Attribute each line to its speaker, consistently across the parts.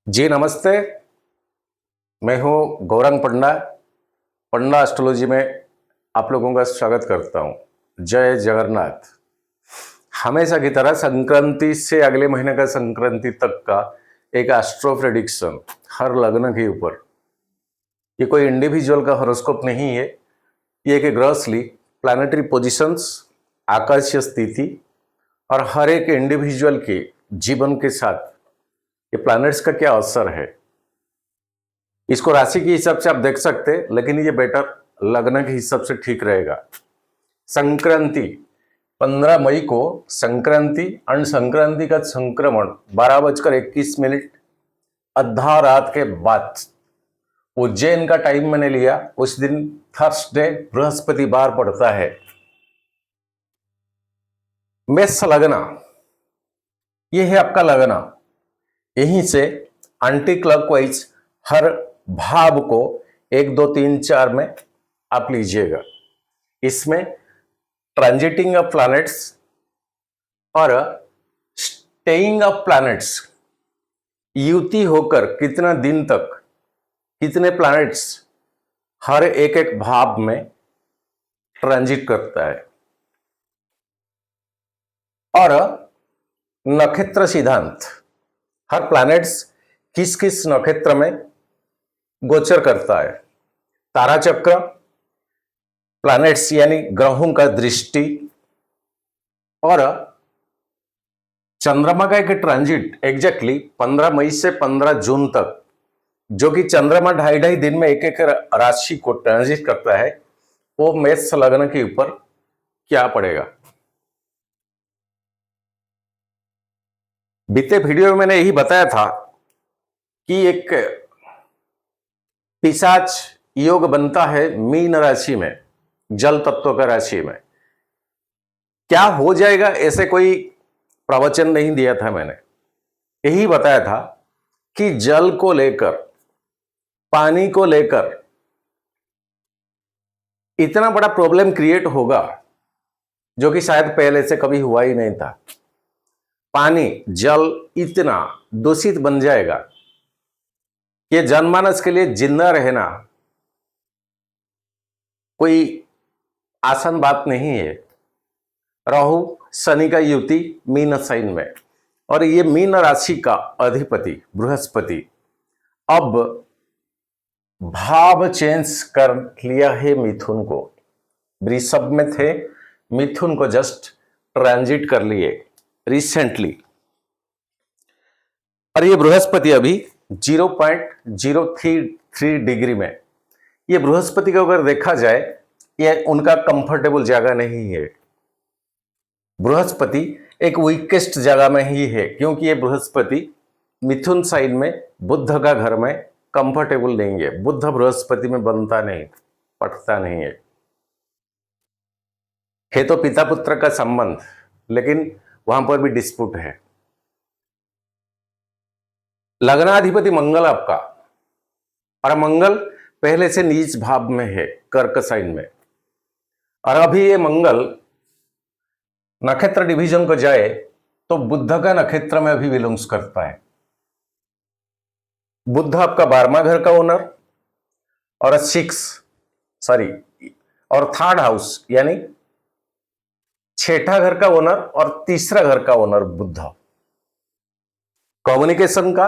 Speaker 1: जी नमस्ते। मैं हूँ गौरंग पंडा। पंडा एस्ट्रोलॉजी में आप लोगों का स्वागत करता हूँ। जय जगन्नाथ। हमेशा की तरह संक्रांति से अगले महीने का संक्रांति तक का एक एस्ट्रो प्रेडिक्शन हर लग्न के ऊपर। ये कोई इंडिविजुअल का हॉरोस्कोप नहीं है, ये एक ग्रॉसली प्लैनेटरी पोजीशंस, आकाशीय स्थिति और हर एक इंडिविजुअल के जीवन के साथ ये प्लैनेट्स का क्या असर है। इसको राशि के हिसाब से आप देख सकते हैं, लेकिन ये बेटर लग्न के हिसाब से ठीक रहेगा। संक्रांति 15 मई को संक्रांति और संक्रांति का संक्रमण 12:21 आधा रात के बाद उज्जैन का टाइम मैंने लिया। उस दिन थर्सडे बृहस्पतिवार पड़ता है। मेष लगना, ये है आपका लगना। यहीं से एंटी क्लॉकवाइज हर भाव को 1 2 3 4 में आप लीजिएगा। इसमें ट्रांजिटिंग ऑफ प्लैनेट्स और स्टेइंग ऑफ प्लैनेट्स, युति होकर कितना दिन तक कितने प्लैनेट्स हर एक एक भाव में ट्रांजिट करता है। और नक्षत्र सिद्धांत, हर प्लैनेट्स किस किस नक्षत्र में गोचर करता है। तारा चक्र, प्लैनेट्स यानी ग्रहों का दृष्टि और चंद्रमा का एक ट्रांजिट एग्जैक्टली 15 मई से 15 जून तक, जो कि चंद्रमा 2.5 दिन में एक एक राशि को ट्रांजिट करता है, वो मेष लग्न के ऊपर क्या पड़ेगा। बीते वीडियो में मैंने यही बताया था कि एक पिशाच योग बनता है मीन राशि में, जल तत्व का राशि में। क्या हो जाएगा ऐसे कोई प्रवचन नहीं दिया था मैंने। यही बताया था कि जल को लेकर, पानी को लेकर इतना बड़ा प्रॉब्लम क्रिएट होगा जो कि शायद पहले से कभी हुआ ही नहीं था। पानी, जल इतना दूषित बन जाएगा कि जनमानस के लिए जिंदा रहना कोई आसान बात नहीं है। राहु शनि का युति मीन साइन में, और ये मीन राशि का अधिपति बृहस्पति अब भाव चेंज कर लिया है मिथुन को। वृषभ में थे, मिथुन को जस्ट ट्रांजिट कर लिए रिसेंटली। और ये बृहस्पति अभी 0.033 डिग्री में। ये बृहस्पति को अगर देखा जाए, ये उनका कंफर्टेबल जगह नहीं है। बृहस्पति एक वीकेस्ट जगह में ही है, क्योंकि ये बृहस्पति मिथुन साइन में बुध का घर में कंफर्टेबल नहीं है। बुध बृहस्पति में बनता नहीं, पटता नहीं है तो पिता पुत्र का संबंध, लेकिन वहां पर भी डिस्प्यूट है। लग्नाधिपति मंगल आपका, और मंगल पहले से नीच भाव में है कर्क साइन में। और अभी ये मंगल नक्षत्र डिवीजन को जाए तो बुध का नक्षत्र में अभी बिलोंग्स करता है। बुध आपका 12वां घर का ओनर और और थर्ड हाउस यानी 6ठा घर का ओनर और तीसरा घर का ओनर बुध। कम्युनिकेशन का,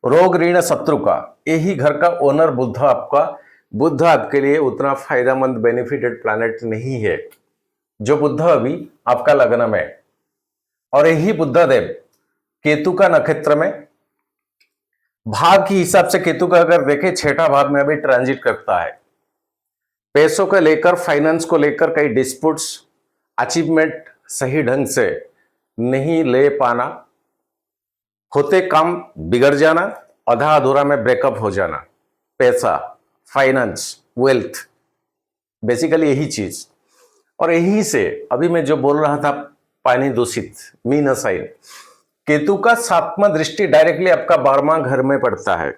Speaker 1: रोग ऋण शत्रु का, यही घर का ओनर बुध आपका। बुध आपके लिए उतना फायदेमंद बेनिफिटेड प्लैनेट नहीं है जो बुध अभी आपका लग्न में। और यही बुधदेव केतु का नक्षत्र में, भाव के हिसाब से केतु का अगर देखें 6ठा भाव में अभी ट्रांजिट करता है। पैसों को लेकर, फाइनेंस को लेकर कई डिस्प्यूट्स, अचीवमेंट सही ढंग से नहीं ले पाना, होते काम बिगड़ जाना, आधा अधूरा में ब्रेकअप हो जाना, पैसा, फाइनेंस, वेल्थ, बेसिकली यही चीज। और यही से अभी मैं जो बोल रहा था, पानी दूषित, मीन साइन, केतु का 7वां दृष्टि डायरेक्टली आपका 12वां घर में पड़ता है।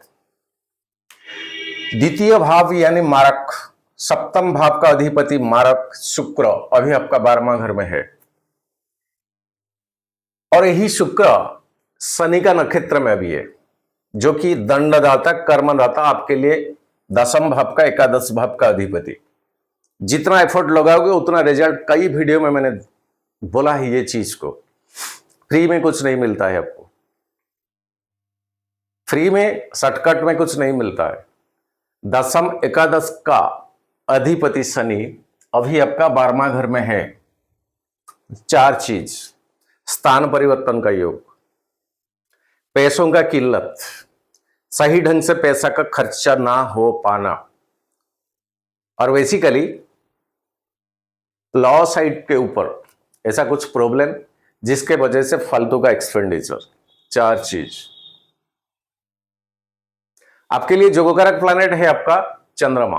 Speaker 1: द्वितीय भाव यानी मारक, 7वें भाव का अधिपति मारक शुक्र अभी आपका 12वां घर में है। और यही शुक्र शनि का नक्षत्र में अभी है। जो कि दंडदाता कर्मदाता, आपके लिए दसम भाव का, एकादश भाव का अधिपति। जितना एफर्ट लगाओगे उतना रिजल्ट। कई वीडियो में मैंने बोला है ये चीज को। फ्री में कुछ नहीं मिलता है आपको, फ्री में शॉर्टकट में कुछ नहीं मिलता है। दसम एकादश का अधिपति शनि अभी आपका 12वां घर में है। 4 चीज: स्थान परिवर्तन का योग, पैसों का किल्लत, सही ढंग से पैसा का खर्चा ना हो पाना, और बेसिकली लॉ साइड के ऊपर ऐसा कुछ प्रॉब्लम जिसके वजह से फालतू का एक्सपेंडिचर। 4 चीज आपके लिए। जोगकारक प्लैनेट है आपका चंद्रमा,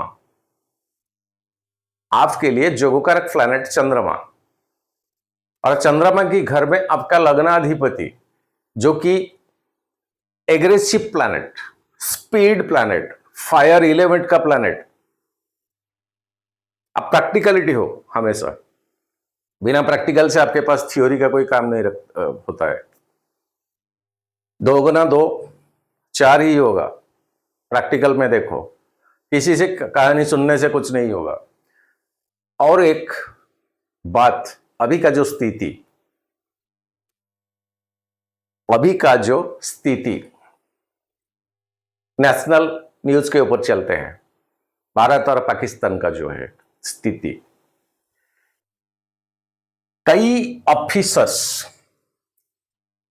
Speaker 1: आपके लिए जोगकारक प्लैनेट चंद्रमा, और चंद्रमा की घर में आपका लग्नाधिपति जो कि aggressive planet, speed planet, fire element का प्लैनेट। अब प्रैक्टिकलिटी हो हमेशा, बिना प्रैक्टिकल से आपके पास थ्योरी का कोई काम नहीं होता है। 2 गुना 2 4 ही होगा। प्रैक्टिकल में देखो, किसी से कहानी सुनने से कुछ नहीं होगा। और एक बात, अभी का जो स्थिति, नेशनल न्यूज के ऊपर चलते हैं, भारत और पाकिस्तान का जो है स्थिति। कई ऑफिसर्स,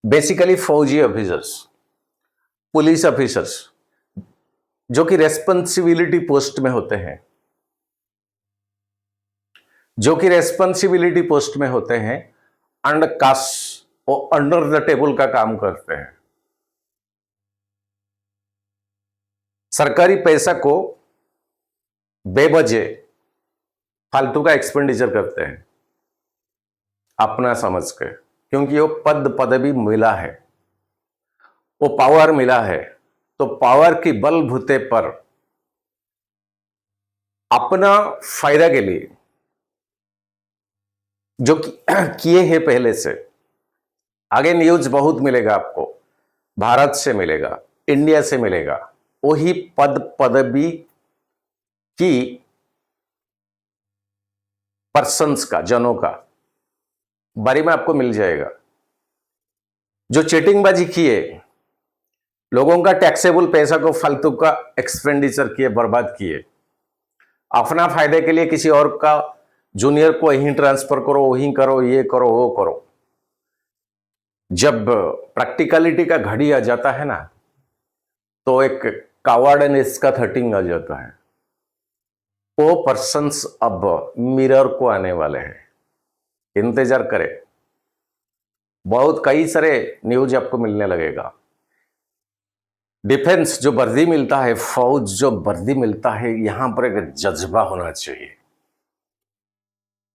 Speaker 1: बेसिकली फौजी ऑफिसर्स, पुलिस ऑफिसर्स जो कि रेस्पॉन्सिबिलिटी पोस्ट में होते हैं, अंडर कास्ट और अंडर द टेबल का काम करते हैं। सरकारी पैसा को बेवजह फालतू का एक्सपेंडिचर करते हैं अपना समझ के, क्योंकि वो पदवी मिला है, वो पावर मिला है, तो पावर की बलबूते पर अपना फायदा के लिए जो किए हैं पहले से। आगे न्यूज बहुत मिलेगा आपको, भारत से मिलेगा, इंडिया से मिलेगा, वही पदवी की पर्सन्स का, जनों का बारे में आपको मिल जाएगा। जो चीटिंगबाजी किए, लोगों का टैक्सेबल पैसा को फालतू का एक्सपेंडिचर किए, बर्बाद किए, अपना फायदे के लिए किसी और का जूनियर को यहीं ट्रांसफर करो, वहीं करो, ये करो, वो करो। जब प्रैक्टिकलिटी का घड़ी आ जाता है ना, तो एक कावार्डनेस का थर्टिंग आ जाता है। वो पर्सन्स अब मिरर को आने वाले हैं, इंतजार करें। बहुत कई सारे न्यूज आपको मिलने लगेगा। डिफेंस जो वर्दी मिलता है, फौज जो वर्दी मिलता है, यहां पर एक जज्बा होना चाहिए।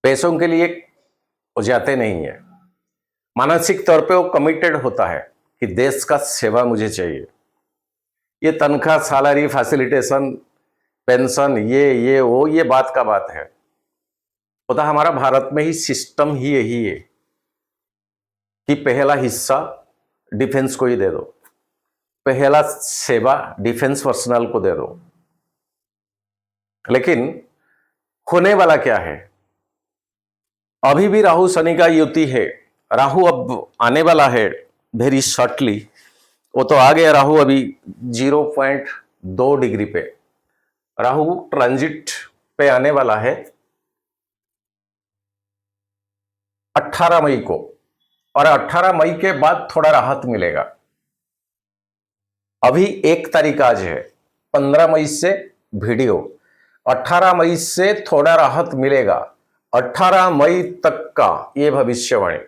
Speaker 1: पैसों के लिए वो जाते नहीं है, मानसिक तौर पे वो कमिटेड होता है कि देश का सेवा मुझे चाहिए। ये तनख्वाह, सैलरी, फैसिलिटेशन, पेंशन, ये वो, ये बात का बात है। होता हमारा भारत में ही सिस्टम ही यही है कि पहला हिस्सा डिफेंस को ही दे दो, पहला सेवा डिफेंस पर्सनल को दे दो। लेकिन होने वाला क्या है, अभी भी राहु शनि का युति है। राहु अब आने वाला है वेरी शॉर्टली, वो तो आ गया राहु अभी 0.2 डिग्री पे। राहु ट्रांजिट पे आने वाला है 18 मई को, और 18 मई के बाद थोड़ा राहत मिलेगा। अभी 1 तारीख आज है, 15 मई से वीडियो, 18 मई से थोड़ा राहत मिलेगा। 18 मई तक का ये भविष्यवाणी।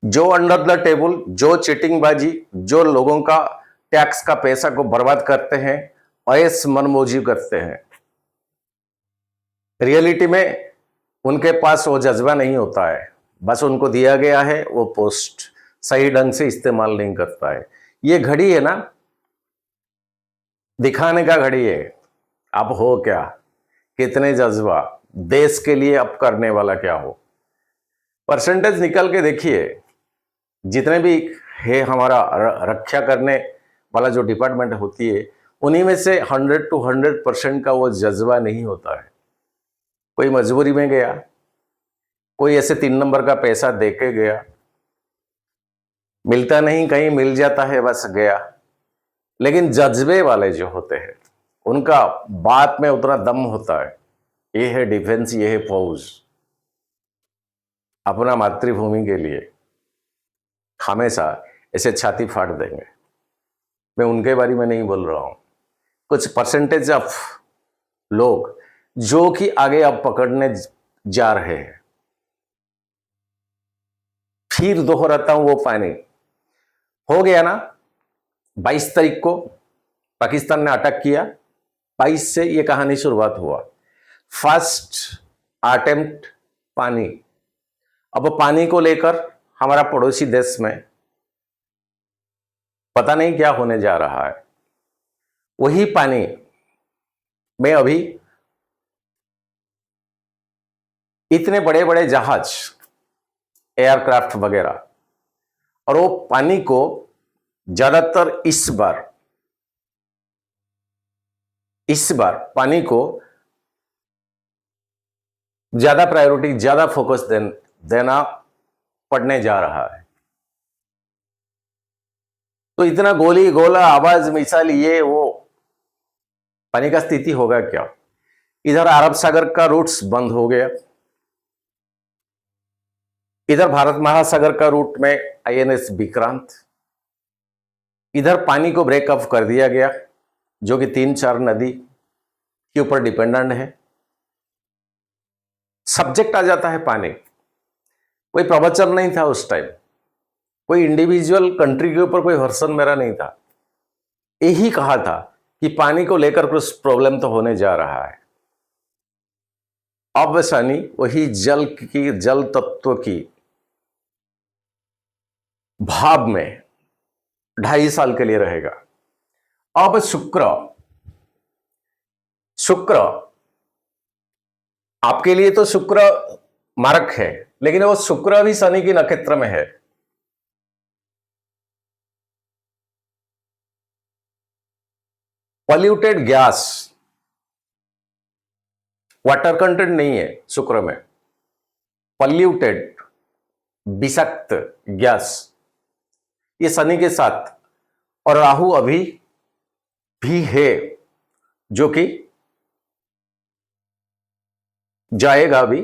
Speaker 1: जो अंडर द टेबल, जो चीटिंगबाजी, जो लोगों का टैक्स का पैसा को बर्बाद करते हैं, ऐस मनमौजी करते हैं, रियलिटी में उनके पास वो जज्बा नहीं होता है। बस उनको दिया गया है वो पोस्ट, सही ढंग से इस्तेमाल नहीं करता है। ये घड़ी है ना, दिखाने का घड़ी है। अब हो क्या, कितने जज्बा, देश के लिए अब करने वाला क्या हो। परसेंटेज निकल के देखिए, जितने भी है हमारा रक्षा करने वाला जो डिपार्टमेंट होती है, उन्हीं में से 100 to 100% का वो जज्बा नहीं होता है। कोई मजबूरी में गया, कोई ऐसे 3 नंबर का पैसा दे के गया, मिलता नहीं, कहीं मिल जाता है, बस गया। लेकिन जज्बे वाले जो होते हैं, उनका बात में उतना दम होता है। ये है डिफेंस, ये है फौज, अपना मातृभूमि के लिए हमेशा ऐसे छाती फाड़ देंगे। मैं उनके बारे में नहीं बोल रहा हूं, कुछ परसेंटेज ऑफ लोग जो कि आगे अब पकड़ने जा रहे हैं। फिर दोहराता हूं, वो पानी हो गया ना। 22 तारीख को पाकिस्तान ने अटैक किया, 22 से ये कहानी शुरुआत हुआ। फर्स्ट अटेम्प्ट पानी। अब पानी को लेकर हमारा पड़ोसी देश में पता नहीं क्या होने जा रहा है। वही पानी में अभी इतने बड़े बड़े जहाज, एयरक्राफ्ट वगैरह, और वो पानी को ज्यादातर इस बार पानी को ज्यादा प्रायोरिटी, ज्यादा फोकस देना पड़ने जा रहा है। तो इतना गोली गोला, आवाज, मिसाइल, ये वो, पानी का स्थिति होगा क्या? इधर अरब सागर का रूट्स बंद हो गया, इधर भारत महासागर का रूट में INS विक्रांत, इधर पानी को ब्रेकअप कर दिया गया, जो कि 3-4 नदी के ऊपर डिपेंडेंट है। सब्जेक्ट आ जाता है पानी। कोई प्रवचन नहीं था उस टाइम, कोई इंडिविजुअल कंट्री के ऊपर कोई वर्सन मेरा नहीं था। यही कहा था कि पानी को लेकर कुछ प्रॉब्लम तो होने जा रहा है। अब शनि वही जल तत्व की भाव में 2.5 साल के लिए रहेगा। अब शुक्र आपके लिए तो शुक्र मारक है, लेकिन वो शुक्र भी शनि की नक्षत्र में है। पॉल्यूटेड गैस, वाटर कंटेंट नहीं है शुक्र में, पॉल्यूटेड विषाक्त गैस, ये शनि के साथ। और राहु अभी भी है, जो कि जाएगा अभी,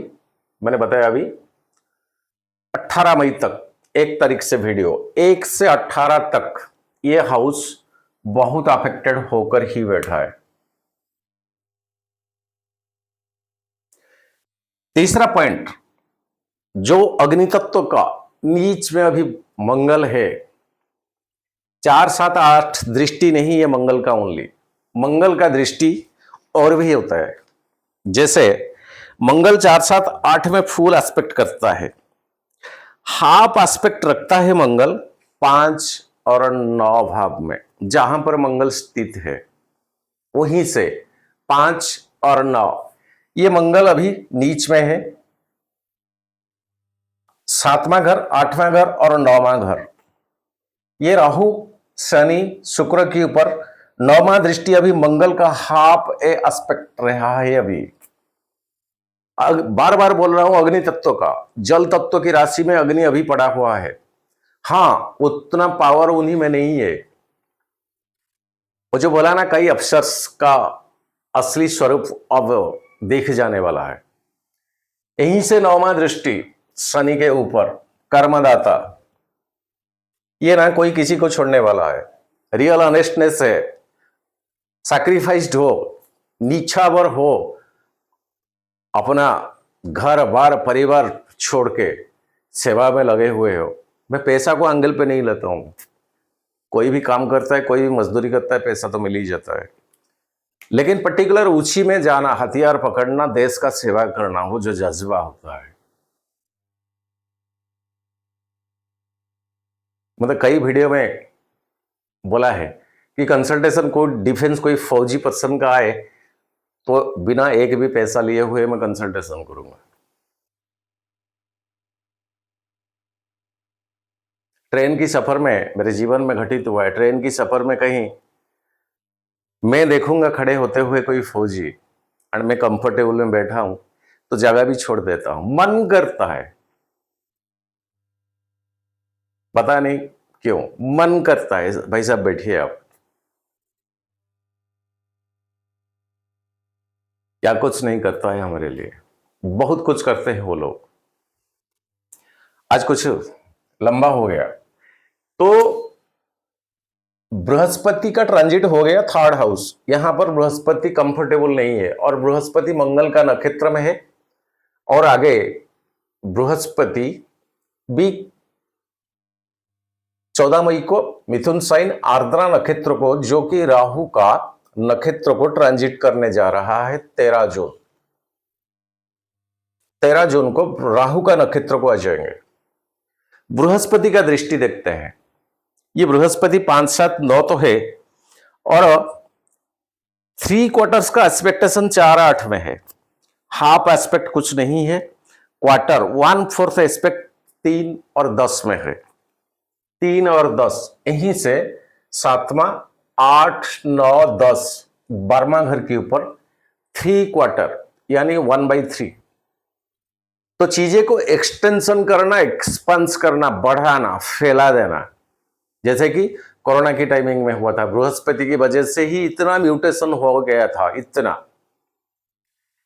Speaker 1: मैंने बताया अभी 18 मई तक, 1 तारीख से वीडियो, 1 से 18 तक ये हाउस बहुत अफेक्टेड होकर ही बैठा है। तीसरा पॉइंट, जो अग्नि तत्व का नीच में अभी मंगल है, 4, 7, 8 दृष्टि नहीं है मंगल का, ओनली मंगल का दृष्टि और भी होता है। जैसे मंगल 4, 7, 8 में फुल एस्पेक्ट करता है, हाफ एस्पेक्ट रखता है मंगल 5 और 9 भाव में। जहां पर मंगल स्थित है वहीं से 5 और 9, ये मंगल अभी नीच में है। 7वां घर, 8वां घर और 9वां घर, ये राहु शनि शुक्र के ऊपर 9वां दृष्टि अभी मंगल का हाफ एस्पेक्ट रहा है। अभी बार बार बोल रहा हूं, अग्नि तत्व का, जल तत्व की राशि में अग्नि अभी पड़ा हुआ है। हाँ, उतना पावर उन्हीं में नहीं है। वो जो बोला ना, कई अप्सर्स का असली स्वरूप अब देख जाने वाला है। यहीं से 9वां दृष्टि शनि के ऊपर, कर्मदाता, ये ना कोई किसी को छोड़ने वाला है। रियल ऑनेस्टनेस है, सैक्रिफाइस्ड हो, नीछावर हो, अपना घर बार परिवार छोड़ के सेवा में लगे हुए हो। मैं पैसा को एंगल पे नहीं लेता हूं, कोई भी काम करता है, कोई भी मजदूरी करता है, पैसा तो मिल ही जाता है। लेकिन पर्टिकुलर ऊंची में जाना, हथियार पकड़ना, देश का सेवा करना, वो जो जज्बा होता है। मतलब कई वीडियो में बोला है कि कंसल्टेशन कोई डिफेंस, कोई फौजी पर्सन का आए तो बिना एक भी पैसा लिए हुए मैं कंसल्टेशन करूंगा। ट्रेन की सफर में मेरे जीवन में घटित हुआ है। ट्रेन की सफर में कहीं मैं देखूंगा खड़े होते हुए कोई फौजी और मैं कंफर्टेबल में बैठा हूं तो जगह भी छोड़ देता हूं, मन करता है, पता नहीं क्यों मन करता है भाई साहब बैठिए आप। क्या कुछ नहीं करता है हमारे लिए, बहुत कुछ करते हैं वो लोग। आज कुछ लंबा हो गया तो बृहस्पति का ट्रांजिट हो गया थर्ड हाउस। यहां पर बृहस्पति कंफर्टेबल नहीं है और बृहस्पति मंगल का नक्षत्र में है। और आगे बृहस्पति भी 14 मई को मिथुन साइन आर्द्रा नक्षत्र को, जो कि राहु का नक्षत्र को ट्रांजिट करने जा रहा है 13 जून। 13 जून को राहु का नक्षत्र को आ जाएंगे। बृहस्पति का दृष्टि देखते हैं। ये बृहस्पति 5, 7, 9 तो है और 3/4 का एस्पेक्टेशन 4, 8 में है। हाफ एस्पेक्ट कुछ नहीं है। क्वार्टर 1/4 एस्पेक्ट 3 और 10 में है। 3 और 10 यहीं से 7वां 8, 9, 10 12वां घर के ऊपर 3/4 यानी 1/3। तो चीजें को एक्सटेंशन करना, एक्सपांस करना, बढ़ाना, फैला देना, जैसे कि कोरोना की टाइमिंग में हुआ था। बृहस्पति की वजह से ही इतना म्यूटेशन हो गया था, इतना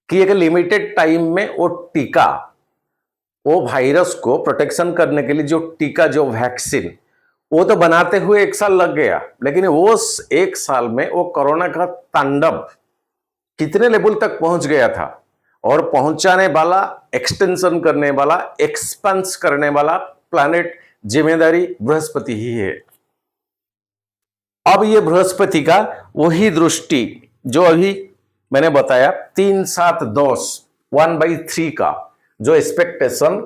Speaker 1: कि एक लिमिटेड टाइम में वो टीका, वो वायरस को प्रोटेक्शन करने के लिए जो टीका, जो वैक्सीन, वो तो बनाते हुए 1 साल लग गया। लेकिन वो 1 साल में वो कोरोना का तांडव कितने लेवल तक पहुंच गया था, और पहुंचाने वाला, एक्सटेंशन करने वाला, एक्सपेंस करने वाला प्लैनेट, जिम्मेदारी बृहस्पति ही है। अब ये बृहस्पति का वही दृष्टि जो अभी मैंने बताया 3, 7, 10 1/3 का जो एक्सपेक्टेशन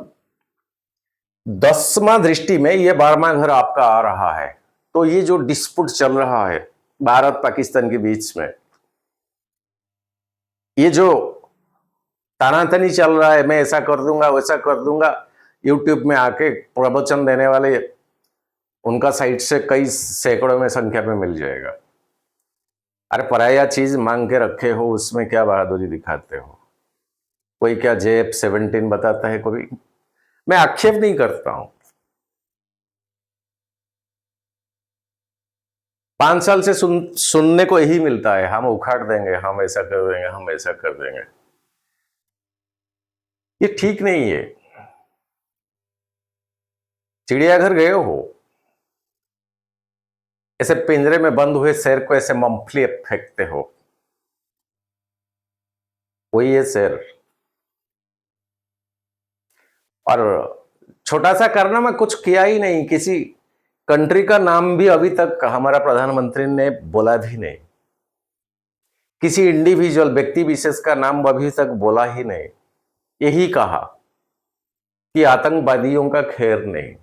Speaker 1: 10वां दृष्टि में ये 12वां घर आपका आ रहा है। तो ये जो डिस्प्यूट चल रहा है भारत पाकिस्तान के बीच में, ये जो तानातनी चल रहा है, मैं ऐसा कर दूंगा वैसा कर दूंगा, यूट्यूब में आके प्रवचन देने वाले, उनका साइट से कई सैकड़ों में संख्या में मिल जाएगा। अरे पराया चीज मांग के रखे हो, उसमें क्या बहादुरी दिखाते हो? कोई क्या JF-17 बताता है, कोई, मैं आक्षेप नहीं करता हूं। 5 साल से सुनने को यही मिलता है, हम उखाड़ देंगे, हम ऐसा कर देंगे, हम ऐसा कर देंगे। ये ठीक नहीं है। चिड़ियाघर गए हो, ऐसे पिंजरे में बंद हुए शेर को ऐसे मूंगफली फेंकते हो, वही है शेर। और छोटा सा करना, मैं कुछ किया ही नहीं, किसी कंट्री का नाम भी अभी तक हमारा प्रधानमंत्री ने बोला भी नहीं, किसी इंडिविजुअल व्यक्ति विशेष का नाम अभी तक बोला ही नहीं। यही कहा कि आतंकवादियों का खैर नहीं।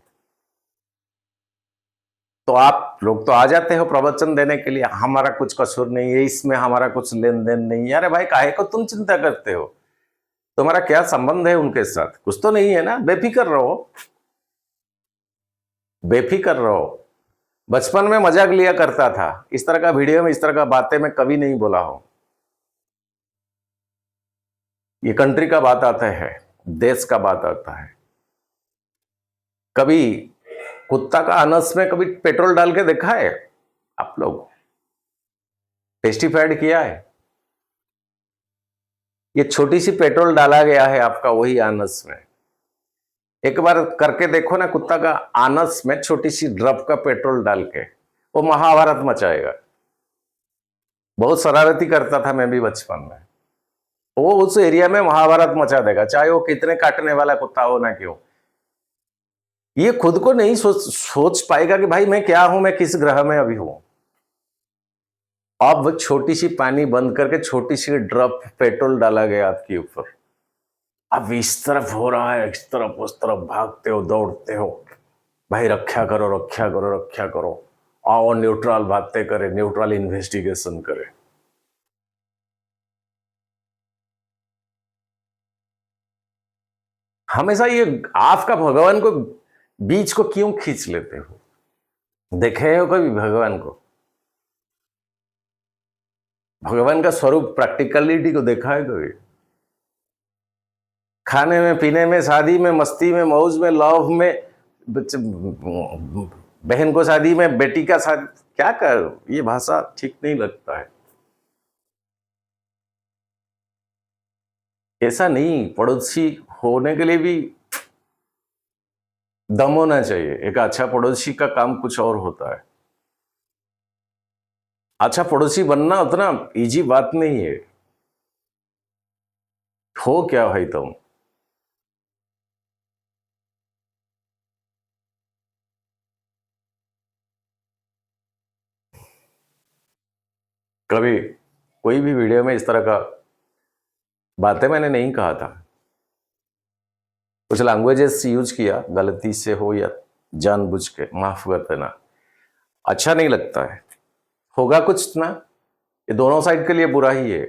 Speaker 1: तो आप लोग तो आ जाते हो प्रवचन देने के लिए, हमारा कुछ कसूर नहीं है, इसमें हमारा कुछ लेन देन नहीं है। अरे भाई, काहे को तुम चिंता करते हो? तुम्हारा क्या संबंध है उनके साथ? कुछ तो नहीं है ना। बेफिक्र रहो, बेफिक्र रहो। बचपन में मजाक लिया करता था, इस तरह का वीडियो में, इस तरह का बातें मैं कभी नहीं बोला हूं। ये कंट्री का बात आता है, देश का बात आता है। कभी कुत्ता का अनस में कभी पेट्रोल डाल के देखा है आप लोग? टेस्टिफाइड किया है? ये छोटी सी पेट्रोल डाला गया है आपका वही आनस में। एक बार करके देखो ना, कुत्ता का आनस में छोटी सी ड्रॉप का पेट्रोल डाल के, वो महाभारत मचाएगा। बहुत शरारती करता था मैं भी बचपन में। वो उस एरिया में महाभारत मचा देगा, चाहे वो कितने काटने वाला कुत्ता हो ना क्यों। ये खुद को नहीं सोच पाएगा कि भाई मैं क्या हूं, मैं किस ग्रह में अभी हूं। अब छोटी सी पानी बंद करके छोटी सी ड्रॉप पेट्रोल डाला गया आपके ऊपर। अब इस तरफ हो रहा है, इस तरफ उस तरफ भागते हो, दौड़ते हो, भाई रक्षा करो, रक्षा करो, रक्षा करो। आओ न्यूट्रल बातें करें, न्यूट्रल इन्वेस्टिगेशन करें। हमेशा ये आपका भगवान को बीच को क्यों खींच लेते हो? देखे हो कभी भगवान को? भगवान का स्वरूप प्रैक्टिकलिटी को देखा है कभी? खाने में, पीने में, शादी में, मस्ती में, मौज में, लव में, बहन को शादी में, बेटी का शादी, क्या कर, ये भाषा ठीक नहीं लगता है। ऐसा नहीं, पड़ोसी होने के लिए भी दम होना चाहिए। एक अच्छा पड़ोसी का काम कुछ और होता है। अच्छा पड़ोसी बनना उतना इजी बात नहीं है। हो क्या भाई तुम? कभी कोई भी वीडियो में इस तरह का बातें मैंने नहीं कहा था। कुछ लैंग्वेजेस यूज किया, गलती से हो या जानबूझ के, माफ कर देना। अच्छा नहीं लगता है। होगा कुछ ना, ये दोनों साइड के लिए बुरा ही है।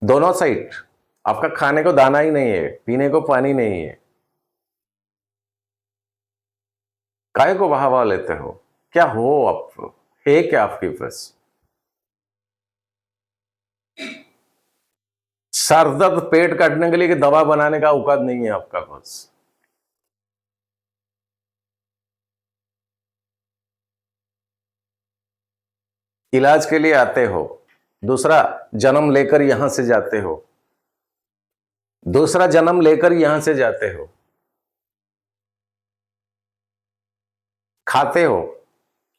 Speaker 1: दोनों साइड। आपका खाने को दाना ही नहीं है, पीने को पानी नहीं है, काय को बहावा लेते हो? क्या हो आप? है क्या आपके पास? सर दर्द पेट काटने के लिए कि दवा बनाने का औकात नहीं है आपका पास। इलाज के लिए आते हो, दूसरा जन्म लेकर यहां से जाते हो, दूसरा जन्म लेकर यहां से जाते हो, खाते हो,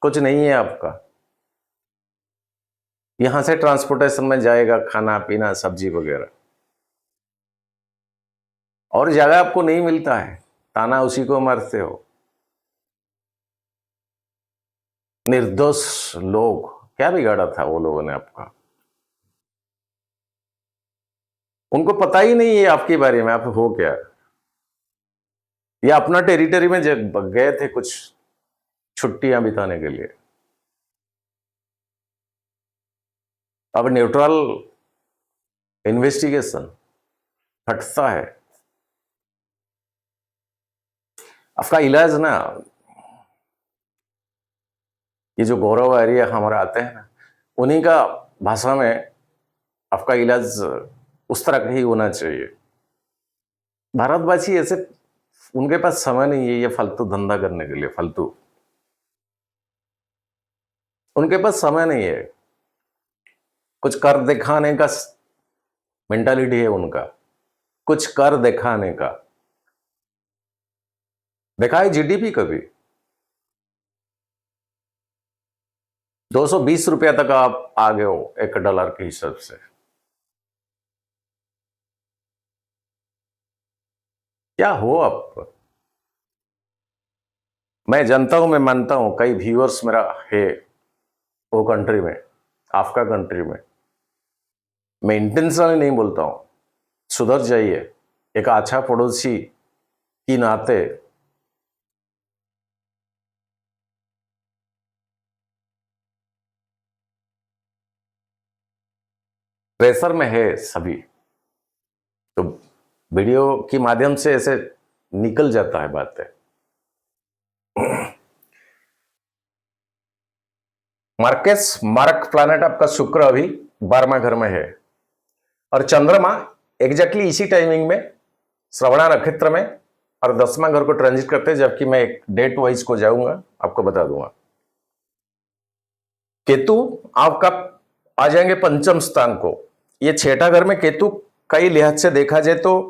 Speaker 1: कुछ नहीं है आपका। यहां से ट्रांसपोर्टेशन में जाएगा खाना पीना सब्जी वगैरह, और जगह आपको नहीं मिलता है, ताना उसी को मारते हो। निर्दोष लोग, क्या बिगाड़ा था वो लोगों ने आपका? उनको पता ही नहीं है आपके बारे में, आप हो क्या। या अपना टेरिटरी में गए थे कुछ छुट्टियां बिताने के लिए। अब न्यूट्रल इन्वेस्टिगेशन हटता है। आपका इलाज ना, ये जो गौरव एरिया हमारा आते हैं ना, उन्हीं का भाषा में आपका इलाज उस तरह का ही होना चाहिए। भारतवासी ऐसे, उनके पास समय नहीं है ये फालतू धंधा करने के लिए, फालतू। उनके पास समय नहीं है, कुछ कर दिखाने का मेंटालिटी है उनका, कुछ कर दिखाने का। देखा है जीडीपी कभी? 220 रुपया तक आप आ गए हो $1 के हिसाब से। क्या हो आप? मैं जानता हूं, मैं मानता हूं कई व्यूअर्स मेरा है वो कंट्री में, आपका कंट्री में। मैं इंटेंशनली नहीं बोलता हूं, सुधर जाइए। एक अच्छा पड़ोसी की नाते प्रेशर में है सभी, तो वीडियो के माध्यम से ऐसे निकल जाता है बातें। मार्क प्लैनेट आपका शुक्र अभी 12वां घर में है, और चंद्रमा एग्जैक्टली इसी टाइमिंग में श्रवणा नक्षत्र में और 10वां घर को ट्रांजिट करते हैं, जबकि मैं एक डेट वाइज को जाऊंगा, आपको बता दूंगा। केतु आपका आ जाएंगे पंचम स्थान को। ये छठा घर में केतु कई लिहाज से देखा जाए तो,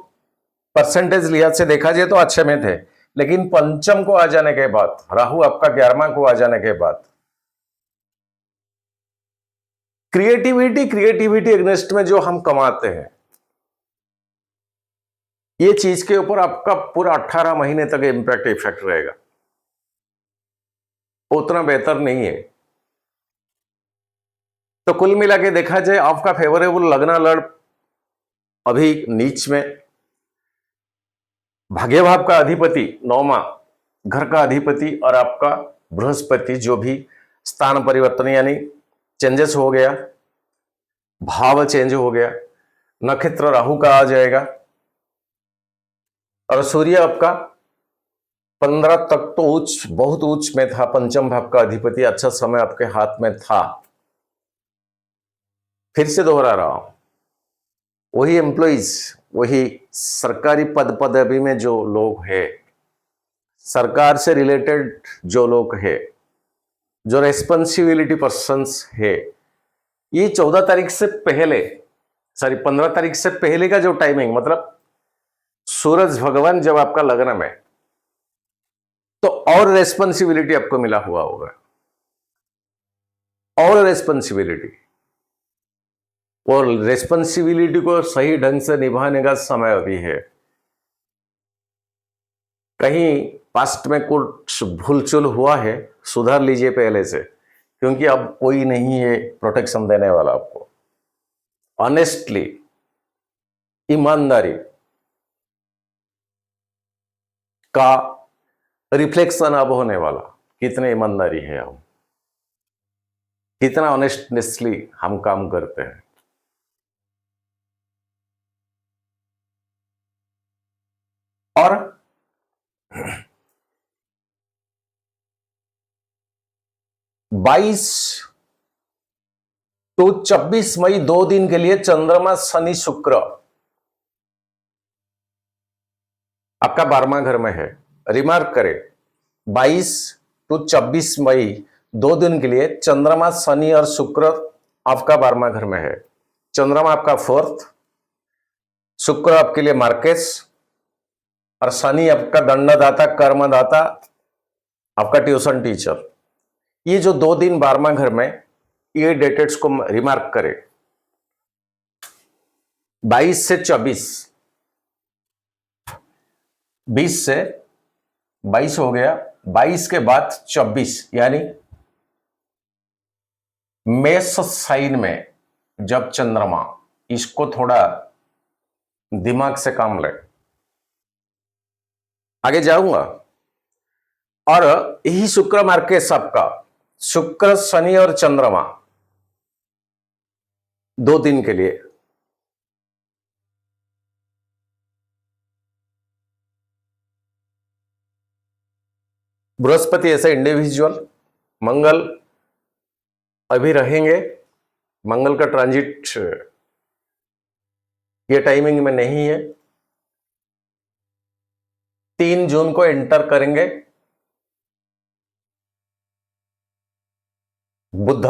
Speaker 1: परसेंटेज लिहाज से देखा जाए तो अच्छे में थे, लेकिन पंचम को आ जाने के बाद, राहु आपका 11वां को आ जाने के बाद, क्रिएटिविटी अगेंस्ट में जो हम कमाते हैं, ये चीज के ऊपर आपका पूरा 18 महीने तक इंपैक्ट इफेक्ट रहेगा। उतना बेहतर नहीं है। तो कुल मिला के देखा जाए, आपका फेवरेबल लगना लड़ अभी नीच में, भाग्य भाव का अधिपति 9वां घर का अधिपति और आपका बृहस्पति जो भी स्थान परिवर्तन यानी चेंजेस हो गया, भाव चेंज हो गया, नक्षत्र राहु का आ जाएगा, और सूर्य आपका 15 तक तो उच्च, बहुत उच्च में था, पंचम भाव का अधिपति, अच्छा समय आपके हाथ में था। फिर से दोहरा रहा हूं, वही एम्प्लॉइज, वही सरकारी पद पदवी में जो लोग हैं, सरकार से रिलेटेड जो लोग हैं, जो रेस्पॉन्सिबिलिटी पर्सन्स है, ये 14 तारीख से पहले, सॉरी 15 तारीख से पहले का जो टाइमिंग, मतलब सूरज भगवान जब आपका लग्न में, तो और रेस्पॉन्सिबिलिटी आपको मिला हुआ होगा, और रेस्पॉन्सिबिलिटी, और रेस्पॉन्सिबिलिटी को सही ढंग से निभाने का समय अभी है। कहीं पास्ट में कुछ भूलचूल हुआ है, सुधार लीजिए पहले से, क्योंकि अब कोई नहीं है प्रोटेक्शन देने वाला आपको। ऑनेस्टली, ईमानदारी का रिफ्लेक्शन अब होने वाला, कितने ईमानदारी है हम, कितना ऑनेस्टनेसली हम काम करते हैं। और 22 तो 26 मई 2 दिन के लिए चंद्रमा शनि शुक्र आपका 12वां घर में है। रिमार्क करें, 22 to 26 मई 2 दिन के लिए चंद्रमा शनि और शुक्र आपका 12वां घर में है। चंद्रमा आपका 4th, शुक्र आपके लिए मार्केस, और शनि आपका दंडदाता, कर्मदाता, आपका ट्यूशन टीचर। ये जो 2 दिन 12वां घर में, ये डेटेड्स को रिमार्क करें। 22 से 24, 20 से 22 हो गया, 22 के बाद 24, यानी मेष साइन में जब चंद्रमा, इसको थोड़ा दिमाग से काम ले, आगे जाऊंगा। और यही शुक्र मार्केस आपका, शुक्र शनि और चंद्रमा 2 दिन के लिए। बृहस्पति ऐसे इंडिविजुअल, मंगल अभी रहेंगे, मंगल का ट्रांजिट ये टाइमिंग में नहीं है। 3 जून को एंटर करेंगे बुध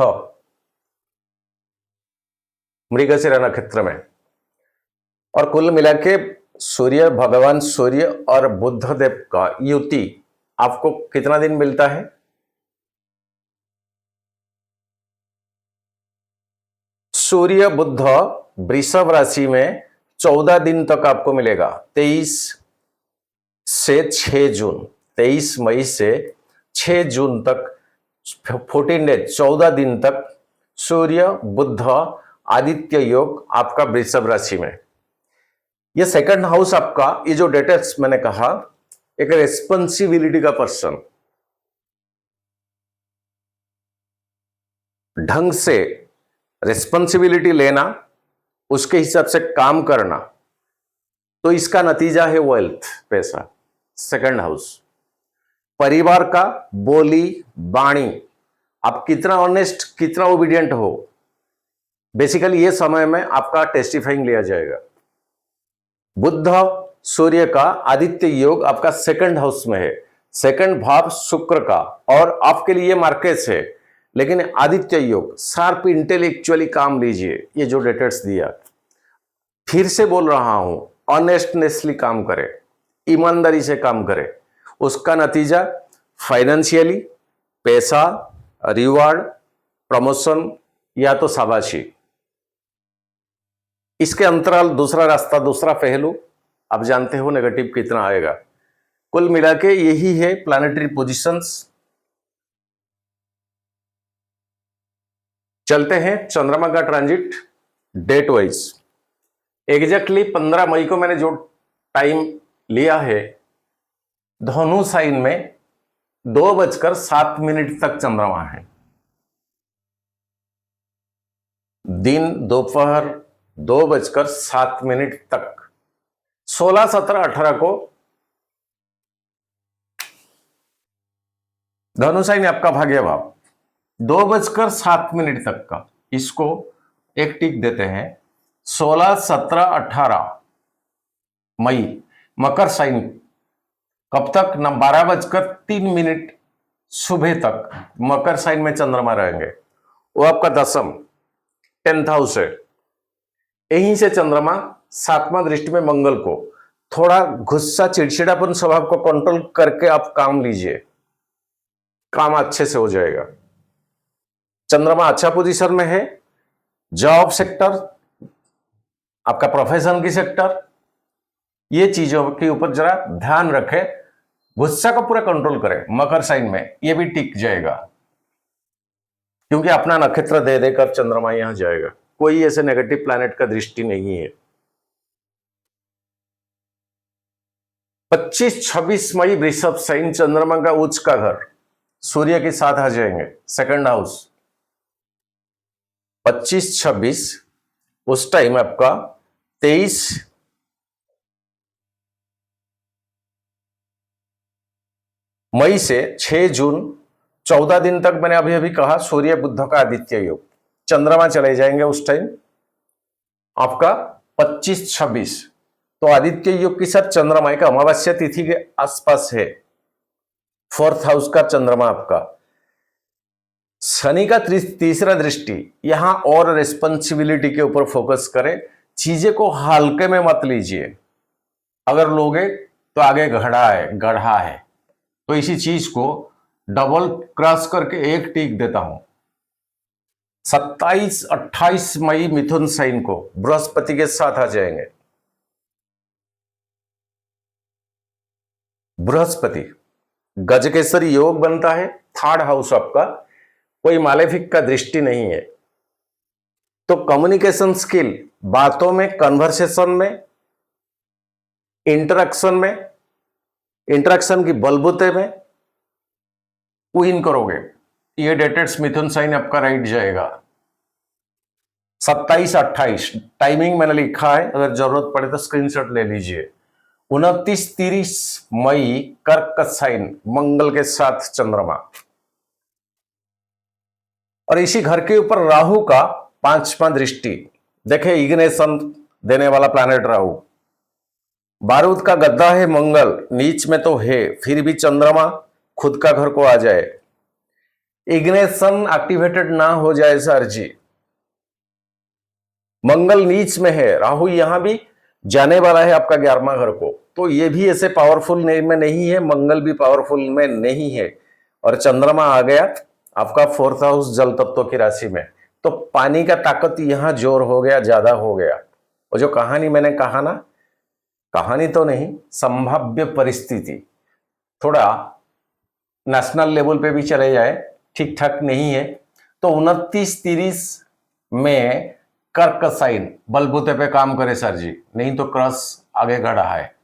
Speaker 1: मृगशिरा नक्षत्र में, और कुल मिला के सूर्य, भगवान सूर्य और बुध देव का युति आपको कितना दिन मिलता है? सूर्य बुध वृषभ राशि में 14 दिन तक आपको मिलेगा। 23 से 6 जून, 23 मई से 6 जून तक 14 डेज, 14 दिन तक सूर्य बुध आदित्य योग आपका वृषभ राशि में। ये सेकंड हाउस आपका, ये जो डेटेल्स मैंने कहा, एक रेस्पॉन्सिबिलिटी का पर्सन, ढंग से रेस्पॉन्सिबिलिटी लेना, उसके हिसाब से काम करना, तो इसका नतीजा है वेल्थ, पैसा। सेकंड हाउस परिवार का बोली बाणी, आप कितना ऑनेस्ट, कितना ओबीडियंट हो, बेसिकली ये समय में आपका टेस्टिफाइंग लिया जाएगा। बुध सूर्य का आदित्य योग आपका सेकंड हाउस में है, सेकंड भाव शुक्र का, और आपके लिए मार्केस है, लेकिन आदित्य योग, शार्प इंटेलेक्चुअली काम लीजिए। ये जो डेटेट्स दिया, फिर से बोल रहा हूं, ऑनेस्टनेसली काम करें, ईमानदारी से काम करें, उसका नतीजा फाइनेंशियली, पैसा, रिवार्ड, प्रमोशन या तो शाबाशी। इसके अंतराल दूसरा रास्ता, दूसरा पहलू, आप जानते हो नेगेटिव कितना आएगा। कुल मिला के यही है प्लैनेटरी पोजीशंस। चलते हैं चंद्रमा का ट्रांजिट डेट वाइज। एग्जैक्टली 15 मई को मैंने जो टाइम लिया है, धनु साइन में 2:07 तक चंद्रमा है। दिन दोपहर 2:07 तक, 16, 17, 18 को धनु साइन आपका भाग्य भाव 2:07 तक का, इसको एक टिक देते हैं। 16, 17, 18 मई मकर साइन कब तक ना 12:03 सुबह तक मकर साइन में चंद्रमा रहेंगे। वो आपका दसम 10th हाउस है। यहीं से चंद्रमा 7वां दृष्टि में मंगल को, थोड़ा गुस्सा चिड़चिड़ापन स्वभाव को कंट्रोल करके आप काम लीजिए, काम अच्छे से हो जाएगा। चंद्रमा अच्छा पोजीशन में है, जॉब सेक्टर, आपका प्रोफेशन की सेक्टर, ये चीजों के ऊपर जरा ध्यान रखें, गुस्सा को पूरा कंट्रोल करें। मकर साइन में ये भी टिक जाएगा, क्योंकि अपना नक्षत्र दे देकर चंद्रमा यहां जाएगा, कोई ऐसे नेगेटिव प्लैनेट का दृष्टि नहीं है। 25-26 मई वृषभ साइन चंद्रमा का उच्च का घर सूर्य के साथ आ जाएंगे, 2nd हाउस। 25-26 उस टाइम आपका 23 मई से 6 जून 14 दिन तक मैंने अभी अभी कहा सूर्य बुध का आदित्य योग, चंद्रमा चले जाएंगे उस टाइम आपका 25-26। तो आदित्य योग के साथ चंद्रमा एक अमावस्या तिथि के आसपास है। 4th हाउस का चंद्रमा आपका, शनि का तीसरा दृष्टि, यहां और रिस्पॉन्सिबिलिटी के ऊपर फोकस करें, चीजें को हल्के में मत लीजिए, अगर लोगे तो आगे गढ़ा है। तो इसी चीज को डबल क्रॉस करके एक टिक देता हूं। 27-28 मई मिथुन साइन को बृहस्पति के साथ आ जाएंगे। बृहस्पति गजकेसरी योग बनता है, 3rd हाउस आपका, कोई मालेफिक का दृष्टि नहीं है। तो कम्युनिकेशन स्किल, बातों में, कन्वर्सेशन में, इंटरेक्शन की बलबूते में विन करोगे। ये डेटेड मिथुन साइन आपका राइट जाएगा। 27-28 टाइमिंग मैंने लिखा है, अगर जरूरत पड़े तो स्क्रीनशॉट ले लीजिए। 29-30 मई कर्क साइन मंगल के साथ चंद्रमा, और इसी घर के ऊपर राहु का 5वां दृष्टि। देखे इग्नेशन देने वाला प्लैनेट राहु, बारूद का गद्दा है मंगल, नीच में तो है, फिर भी चंद्रमा खुद का घर को आ जाए, इग्नेशन एक्टिवेटेड ना हो जाए सर जी। मंगल नीच में है, राहु यहां भी जाने वाला है आपका 11वां घर को, तो ये भी ऐसे पावरफुल में नहीं है, मंगल भी पावरफुल में नहीं है, और चंद्रमा आ गया आपका 4th हाउस जल तत्व की राशि में। तो पानी का ताकत यहां जोर हो गया, ज्यादा हो गया। और जो कहानी मैंने कहा ना, कहानी तो नहीं, संभाव्य परिस्थिति थोड़ा नेशनल लेवल पे भी चले जाए, ठीक ठाक नहीं है। तो 29-30 में कर्क साइन बलबूते पे काम करे सर जी, नहीं तो क्रॉस आगे गढ़ा है।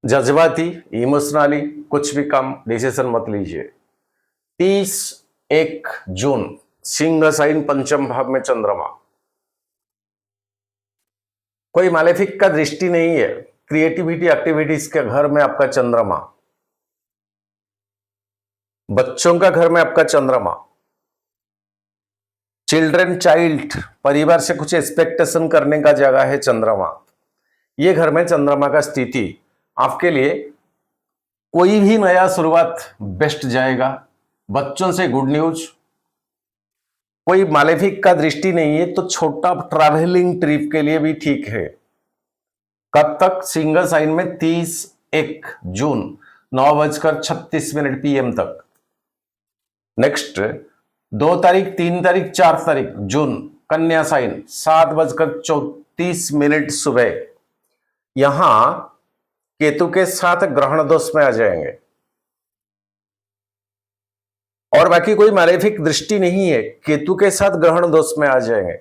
Speaker 1: जज्बाती, इमोशनली कुछ भी काम डिसीजन मत लीजिए। 31 जून सिंह साइन 5th भाव में चंद्रमा, कोई मालेफिक का दृष्टि नहीं है, क्रिएटिविटी एक्टिविटीज के घर में आपका चंद्रमा, बच्चों का घर में आपका चंद्रमा, चाइल्ड परिवार से कुछ एक्सपेक्टेशन करने का जगह है चंद्रमा। ये घर में चंद्रमा का स्थिति आपके लिए कोई भी नया शुरुआत बेस्ट जाएगा। बच्चों से गुड न्यूज, कोई मालेफिक का दृष्टि नहीं है तो छोटा ट्रैवलिंग ट्रिप के लिए भी ठीक है। कब तक? सिंह साइन में 31 जून 9:36 PM तक। नेक्स्ट 2 तारीख, 3 तारीख, 4 तारीख जून कन्या साइन 7:34 सुबह, यहां केतु के साथ ग्रहण दोष में आ जाएंगे, और बाकी कोई मालेफिक दृष्टि नहीं है, केतु के साथ ग्रहण दोष में आ जाएंगे।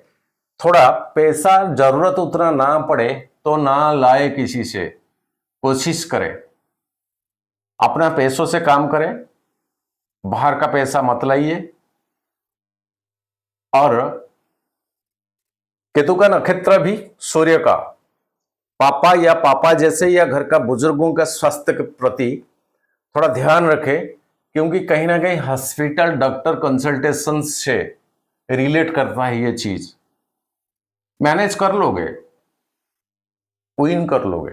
Speaker 1: थोड़ा पैसा जरूरत उतना ना पड़े तो ना लाए किसी से, कोशिश करें अपना पैसों से काम करें, बाहर का पैसा मत लाइए। और केतु का नक्षत्र भी सूर्य का, पापा या पापा जैसे या घर का बुजुर्गों का स्वास्थ्य के प्रति थोड़ा ध्यान रखें, क्योंकि कहीं ना कहीं हॉस्पिटल डॉक्टर कंसल्टेशन से रिलेट करता है। ये चीज मैनेज कर लोगे, विन कर लोगे।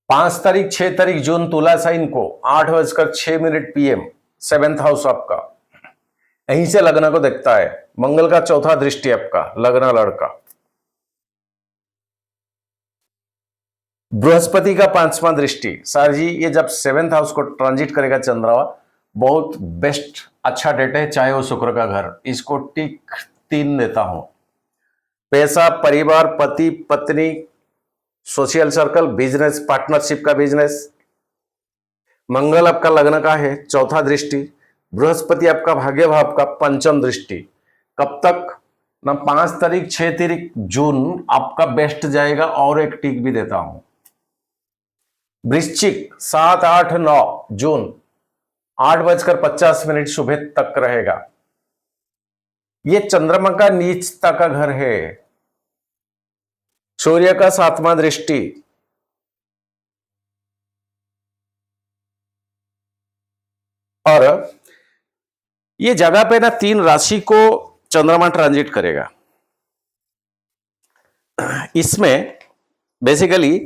Speaker 1: 5 तारीख 6 तारीख जून तुला साइन को 8:06 PM 7th हाउस आपका यहीं से लग्न को देखता है। मंगल का चौथा दृष्टि आपका लग्न लड़का। बृहस्पति का 5वां दृष्टि। सर जी ये जब 7th हाउस को ट्रांजिट करेगा चंद्रमा, बहुत बेस्ट अच्छा डेट है, चाहे वो शुक्र का घर। इसको टिक 3 देता हूं। पैसा, परिवार, पति पत्नी, सोशल सर्कल, बिजनेस पार्टनरशिप का बिजनेस। मंगल आपका लग्न का है, चौथा दृष्टि। बृहस्पति आपका भाग्य भाव का 5म दृष्टि। कब तक ना 5 तारीख 6 तारीख जून आपका बेस्ट जाएगा, और एक टिक भी देता हूं। वृश्चिक 7 8 9 जून 8:50 सुबह तक रहेगा। ये चंद्रमा का नीचता का घर है। सूर्य का 7वां दृष्टि। और ये जगह पे ना 3 राशि को चंद्रमा ट्रांजिट करेगा। इसमें बेसिकली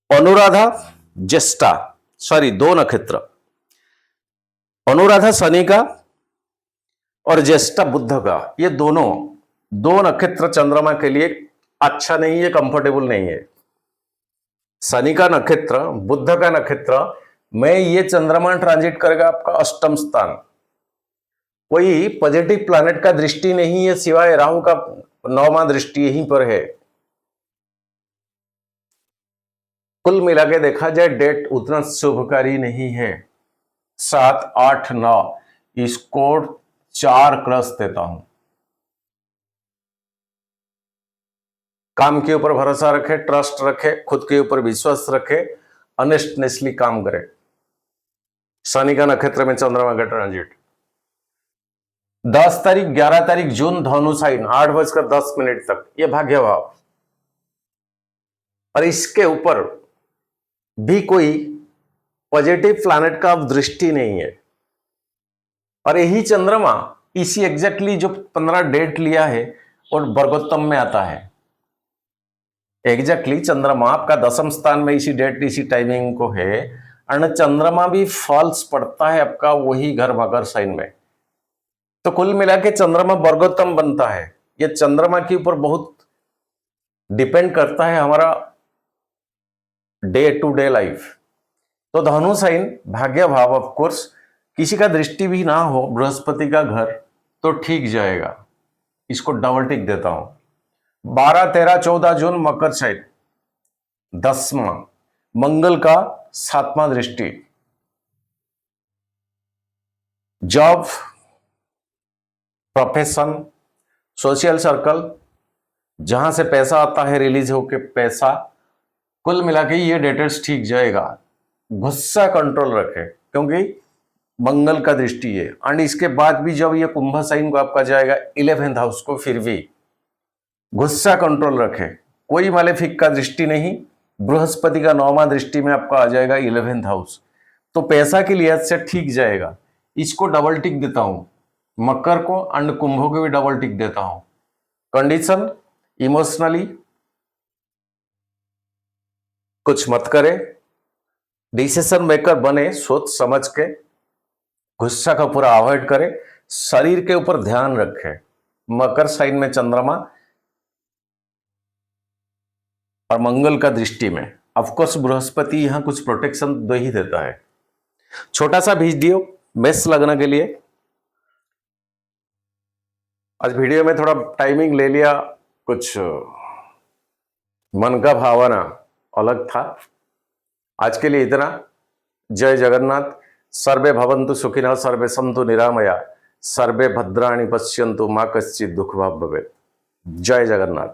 Speaker 1: अनुराधा ज्येष्ठा, सॉरी 2 नक्षत्र, अनुराधा शनि का और ज्येष्ठा बुध का, ये दोनों 2 नक्षत्र चंद्रमा के लिए अच्छा नहीं है, कंफर्टेबल नहीं है। शनि का नक्षत्र, बुध का नक्षत्र में ये चंद्रमा ट्रांजिट करेगा आपका 8म स्थान। कोई पॉजिटिव प्लैनेट का दृष्टि नहीं है, सिवाय राहु का 9वां दृष्टि यहीं पर है। कुल मिला के देखा जाए डेट उतना शुभकारी नहीं है। 7 8 9 इसको 4 क्रॉस देता हूं। काम के ऊपर भरोसा रखे, ट्रस्ट रखे, खुद के ऊपर विश्वास रखे, ऑनेस्टनेसली काम करे। शनि का नक्षत्र में चंद्रमा का ट्रांजिट। 10 तारीख 11 तारीख जून धनु साइन 8:10 तक, ये भाग्य भाव। और इसके ऊपर भी कोई पॉजिटिव प्लैनेट का दृष्टि नहीं है। और यही चंद्रमा इसी एग्जैक्टली जो 15 डेट लिया है और वर्गोत्तम में आता है। एग्जैक्टली चंद्रमा आपका 10म स्थान में इसी डेट इसी टाइमिंग को है, और चंद्रमा भी फॉल्स पड़ता है आपका वही घर मकर साइन में। तो कुल मिला के चंद्रमा वर्गोत्तम बनता है। ये चंद्रमा के ऊपर बहुत डिपेंड करता है हमारा डे टू डे लाइफ। तो धनु साइन भाग्य भाव, ऑफ कोर्स किसी का दृष्टि भी ना हो बृहस्पति का घर तो ठीक जाएगा। इसको डबल टिक देता हूं। 12 13 14 जून मकर साइन 10वां, मंगल का 7वां दृष्टि। जॉब, प्रोफेशन, सोशल सर्कल, जहां से पैसा आता है रिलीज होके पैसा, कुल मिला के ये डेटर्स ठीक जाएगा। गुस्सा कंट्रोल रखे, क्योंकि मंगल का दृष्टि है। एंड इसके बाद भी जब ये कुंभ साइन को आपका जाएगा 11th हाउस को, फिर भी गुस्सा कंट्रोल रखे। कोई मालेफिक का दृष्टि नहीं, बृहस्पति का 9वां दृष्टि में आपका आ जाएगा 11th हाउस, तो पैसा की लिहाज से ठीक जाएगा। इसको डबल टिक देता हूं। मकर को एंड कुंभ को भी डबल टिक देता हूं। कंडीशन, इमोशनली कुछ मत करे, डिसीजन मेकर बने सोच समझ के, गुस्सा का पूरा अवॉइड करे, शरीर के ऊपर ध्यान रखे। मकर साइन में चंद्रमा और मंगल का दृष्टि में, ऑफकोर्स बृहस्पति यहां कुछ प्रोटेक्शन दे ही देता है। छोटा सा वीडियो मेष लग्न के लिए। आज वीडियो में थोड़ा टाइमिंग ले लिया, कुछ मन का भावना अलग था। आज के लिए इतना। जय जगन्नाथ। सर्वे भवन्तु सुखिनः, सर्वे सन्तु निरामया, सर्वे भद्राणि पश्यन्तु मा कश्चित् दुःखभाग् भवेत्। जय जगन्नाथ।